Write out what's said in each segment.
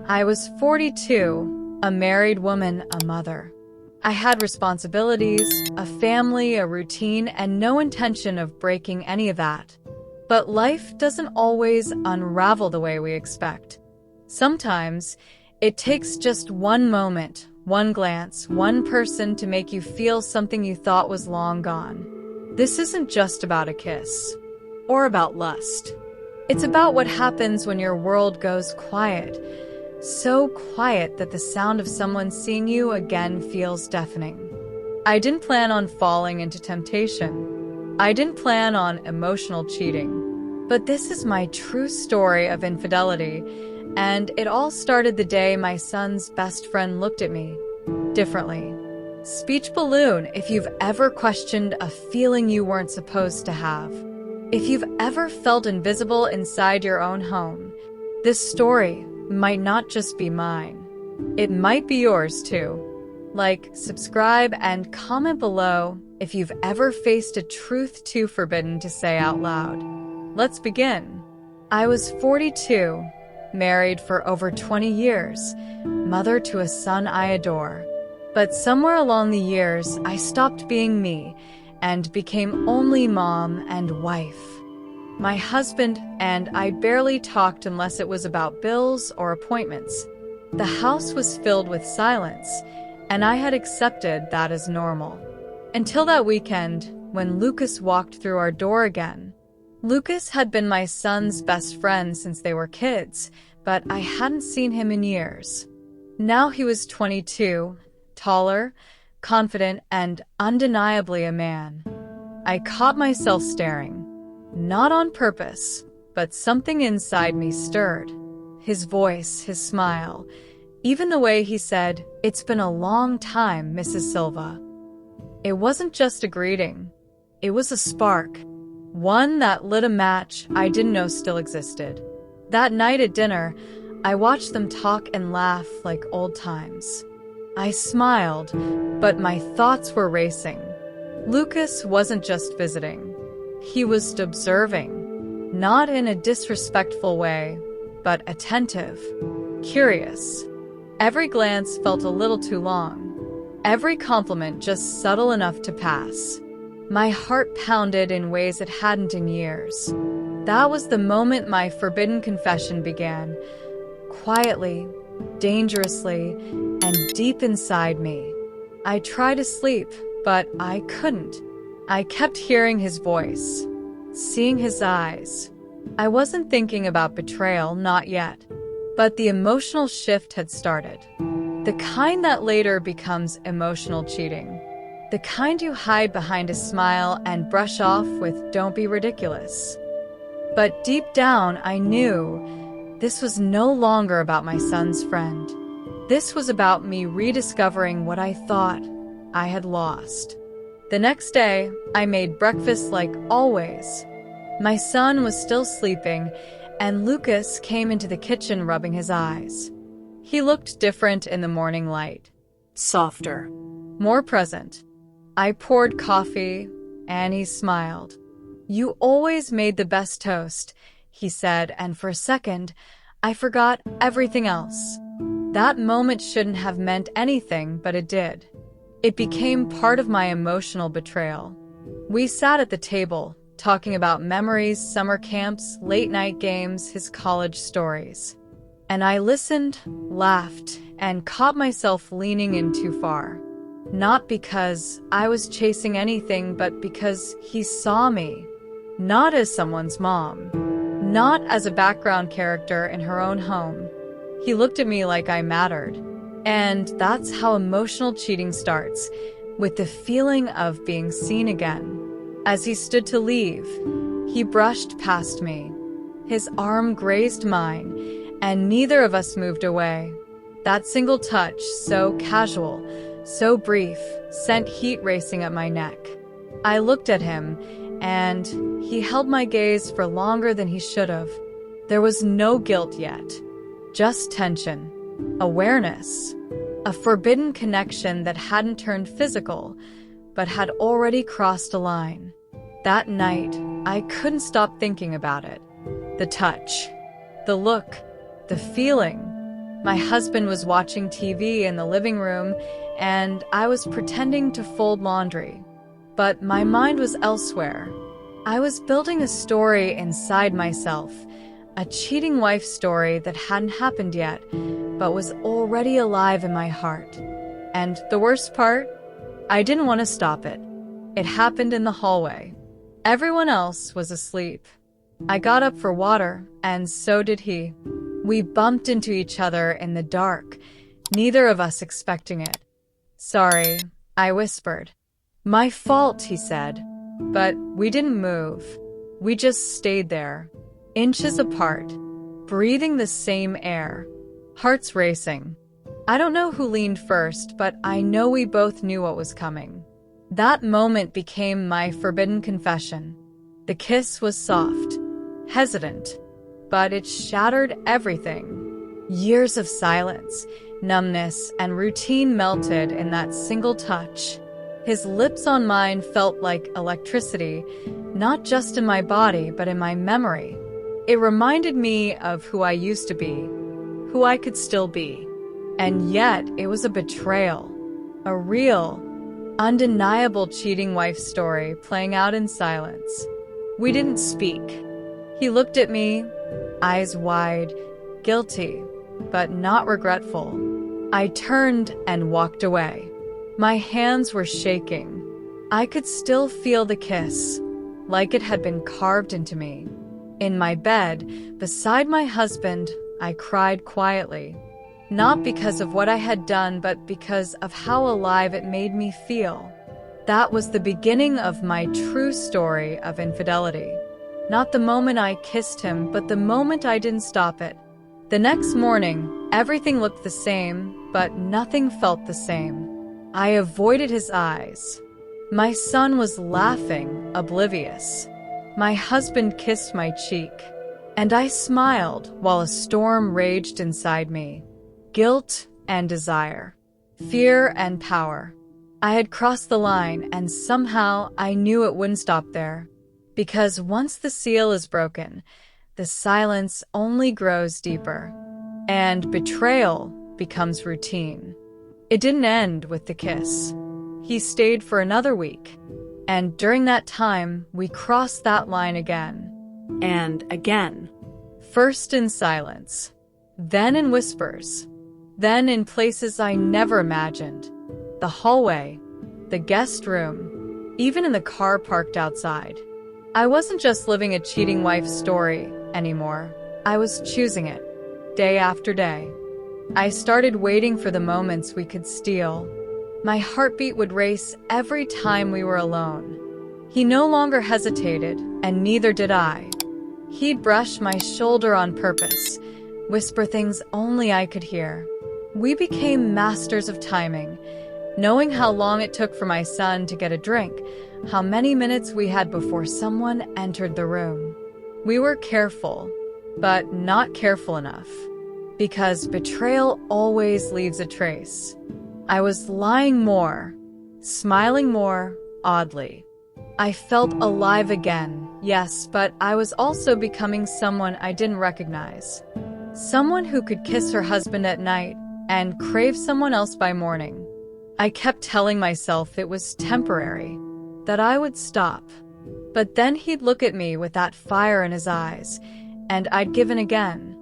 I was 42, a married woman, a mother. I had responsibilities, a family, a routine, and no intention of breaking any of that. But life doesn't always unravel the way we expect. Sometimes, it takes just one moment, one glance, one person to make you feel something you thought was long gone. This isn't just about a kiss, or about lust. It's about what happens when your world goes quiet. So quiet that the sound of someone seeing you again feels deafening. I didn't plan on falling into temptation. I didn't plan on emotional cheating. But this is my true story of infidelity, and it all started the day my son's best friend looked at me differently. Speech balloon if you've ever questioned a feeling you weren't supposed to have. If you've ever felt invisible inside your own home, this story might not just be mine. It might be yours too. Like, subscribe, and comment below if you've ever faced a truth too forbidden to say out loud. Let's begin. I was 42, married for over 20 years, mother to a son I adore. But somewhere along the years, I stopped being me and became only mom and wife. My husband and I barely talked unless it was about bills or appointments. The house was filled with silence, and I had accepted that as normal. Until that weekend, when Lucas walked through our door again. Lucas had been my son's best friend since they were kids, but I hadn't seen him in years. Now he was 22, taller, confident, and undeniably a man. I caught myself staring. Not on purpose, but something inside me stirred. His voice, his smile, even the way he said, "It's been a long time, Mrs. Silva." It wasn't just a greeting. It was a spark. One that lit a match I didn't know still existed. That night at dinner, I watched them talk and laugh like old times. I smiled, but my thoughts were racing. Lucas wasn't just visiting. He was observing, not in a disrespectful way, but attentive, curious. Every glance felt a little too long. Every compliment just subtle enough to pass. My heart pounded in ways it hadn't in years. That was the moment my forbidden confession began. Quietly, dangerously, and deep inside me. I tried to sleep, but I couldn't. I kept hearing his voice, seeing his eyes. I wasn't thinking about betrayal, not yet. But the emotional shift had started. The kind that later becomes emotional cheating. The kind you hide behind a smile and brush off with "don't be ridiculous." But deep down, I knew this was no longer about my son's friend. This was about me rediscovering what I thought I had lost. The next day, I made breakfast like always. My son was still sleeping, and Lucas came into the kitchen rubbing his eyes. He looked different in the morning light. Softer. More present. I poured coffee, and he smiled. "You always made the best toast," he said, and for a second, I forgot everything else. That moment shouldn't have meant anything, but it did. It became part of my emotional betrayal. We sat at the table, talking about memories, summer camps, late-night games, his college stories. And I listened, laughed, and caught myself leaning in too far. Not because I was chasing anything, but because he saw me. Not as someone's mom. Not as a background character in her own home. He looked at me like I mattered. And that's how emotional cheating starts, with the feeling of being seen again. As he stood to leave, he brushed past me. His arm grazed mine, and neither of us moved away. That single touch, so casual, so brief, sent heat racing up my neck. I looked at him, and he held my gaze for longer than he should have. There was no guilt yet, just tension. Awareness. A forbidden connection that hadn't turned physical, but had already crossed a line. That night, I couldn't stop thinking about it. The touch. The look. The feeling. My husband was watching TV in the living room, and I was pretending to fold laundry. But my mind was elsewhere. I was building a story inside myself, a cheating wife story that hadn't happened yet, but was already alive in my heart. And the worst part? I didn't want to stop it. It happened in the hallway. Everyone else was asleep. I got up for water, and so did he. We bumped into each other in the dark, neither of us expecting it. "Sorry," I whispered. "My fault," he said. But we didn't move. We just stayed there, inches apart, breathing the same air, hearts racing. I don't know who leaned first, but I know we both knew what was coming. That moment became my forbidden confession. The kiss was soft, hesitant, but it shattered everything. Years of silence, numbness, and routine melted in that single touch. His lips on mine felt like electricity, not just in my body, but in my memory. It reminded me of who I used to be, who I could still be. And yet, it was a betrayal. A real, undeniable cheating wife story playing out in silence. We didn't speak. He looked at me, eyes wide, guilty, but not regretful. I turned and walked away. My hands were shaking. I could still feel the kiss, like it had been carved into me. In my bed, beside my husband, I cried quietly. Not because of what I had done, but because of how alive it made me feel. That was the beginning of my true story of infidelity. Not the moment I kissed him, but the moment I didn't stop it. The next morning, everything looked the same, but nothing felt the same. I avoided his eyes. My son was laughing, oblivious. My husband kissed my cheek, and I smiled while a storm raged inside me. Guilt and desire, fear and power. I had crossed the line, and somehow I knew it wouldn't stop there. Because once the seal is broken, the silence only grows deeper, and betrayal becomes routine. It didn't end with the kiss. He stayed for another week, and during that time, we crossed that line again. And again. First in silence, then in whispers, then in places I never imagined. The hallway, the guest room, even in the car parked outside. I wasn't just living a cheating wife story anymore. I was choosing it, day after day. I started waiting for the moments we could steal. My heartbeat would race every time we were alone. He no longer hesitated, and neither did I. He'd brush my shoulder on purpose, whisper things only I could hear. We became masters of timing, knowing how long it took for my son to get a drink, how many minutes we had before someone entered the room. We were careful, but not careful enough, because betrayal always leaves a trace. I was lying more, smiling more, oddly. I felt alive again, yes, but I was also becoming someone I didn't recognize. Someone who could kiss her husband at night and crave someone else by morning. I kept telling myself it was temporary, that I would stop. But then he'd look at me with that fire in his eyes, and I'd give in again.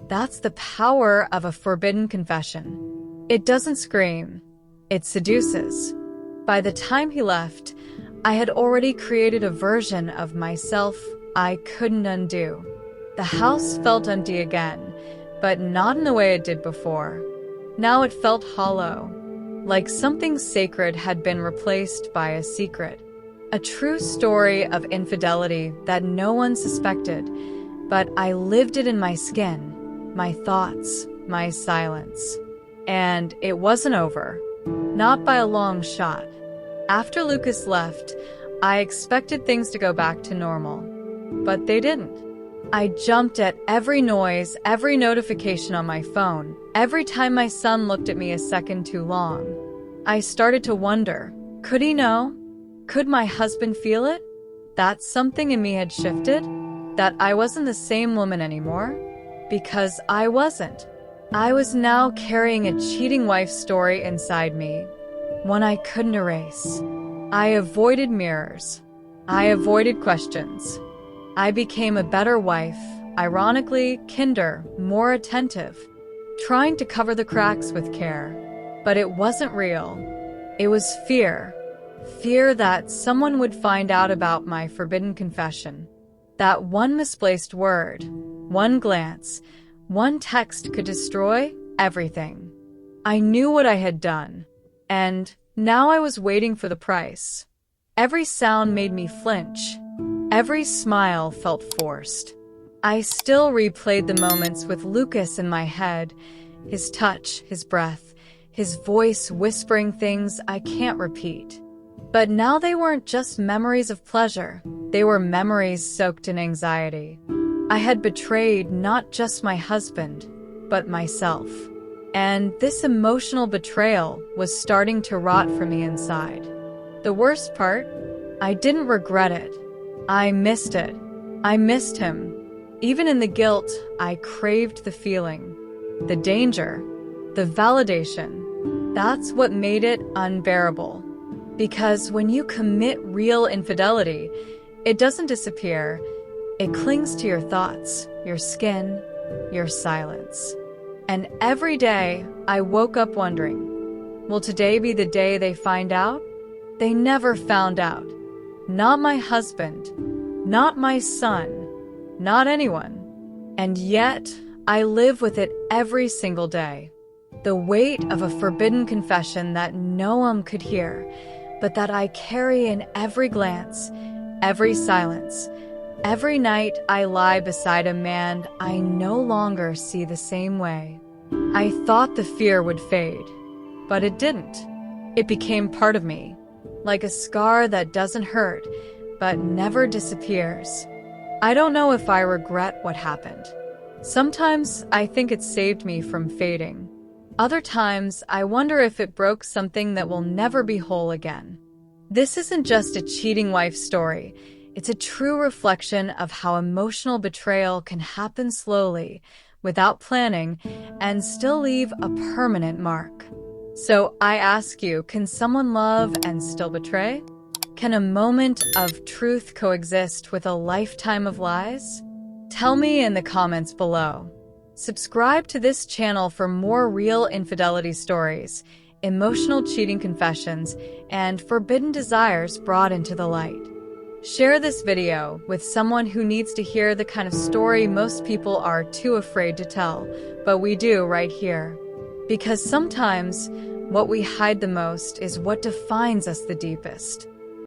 That's the power of a forbidden confession. It doesn't scream, it seduces. By the time he left, I had already created a version of myself I couldn't undo. The house felt empty again, but not in the way it did before. Now it felt hollow, like something sacred had been replaced by a secret. A true story of infidelity that no one suspected, but I lived it in my skin, my thoughts, my silence. And it wasn't over. Not by a long shot. After Lucas left, I expected things to go back to normal. But they didn't. I jumped at every noise, every notification on my phone, every time my son looked at me a second too long. I started to wonder, could he know? Could my husband feel it? That something in me had shifted? That I wasn't the same woman anymore? Because I wasn't. I was now carrying a cheating wife story inside me, one I couldn't erase. I avoided mirrors. I avoided questions. I became a better wife, ironically, kinder, more attentive, trying to cover the cracks with care. But it wasn't real. It was fear. Fear that someone would find out about my forbidden confession. That one misplaced word, one glance, one text could destroy everything. I knew what I had done, and now I was waiting for the price. Every sound made me flinch. Every smile felt forced. I still replayed the moments with Lucas in my head, his touch, his breath, his voice whispering things I can't repeat. But now they weren't just memories of pleasure. They were memories soaked in anxiety. I had betrayed not just my husband, but myself. And this emotional betrayal was starting to rot for me inside. The worst part? I didn't regret it. I missed it. I missed him. Even in the guilt, I craved the feeling, the danger, the validation. That's what made it unbearable. Because when you commit real infidelity, it doesn't disappear. It clings to your thoughts, your skin, your silence. And every day, I woke up wondering, will today be the day they find out? They never found out. Not my husband, not my son, not anyone. And yet, I live with it every single day. The weight of a forbidden confession that no one could hear, but that I carry in every glance, every silence. Every night I lie beside a man I no longer see the same way. I thought the fear would fade, but it didn't. It became part of me, like a scar that doesn't hurt, but never disappears. I don't know if I regret what happened. Sometimes I think it saved me from fading. Other times I wonder if it broke something that will never be whole again. This isn't just a cheating wife story. It's a true reflection of how emotional betrayal can happen slowly, without planning, and still leave a permanent mark. So I ask you, can someone love and still betray? Can a moment of truth coexist with a lifetime of lies? Tell me in the comments below. Subscribe to this channel for more real infidelity stories, emotional cheating confessions, and forbidden desires brought into the light. Share this video with someone who needs to hear the kind of story most people are too afraid to tell, but we do right here. Because sometimes, what we hide the most is what defines us the deepest.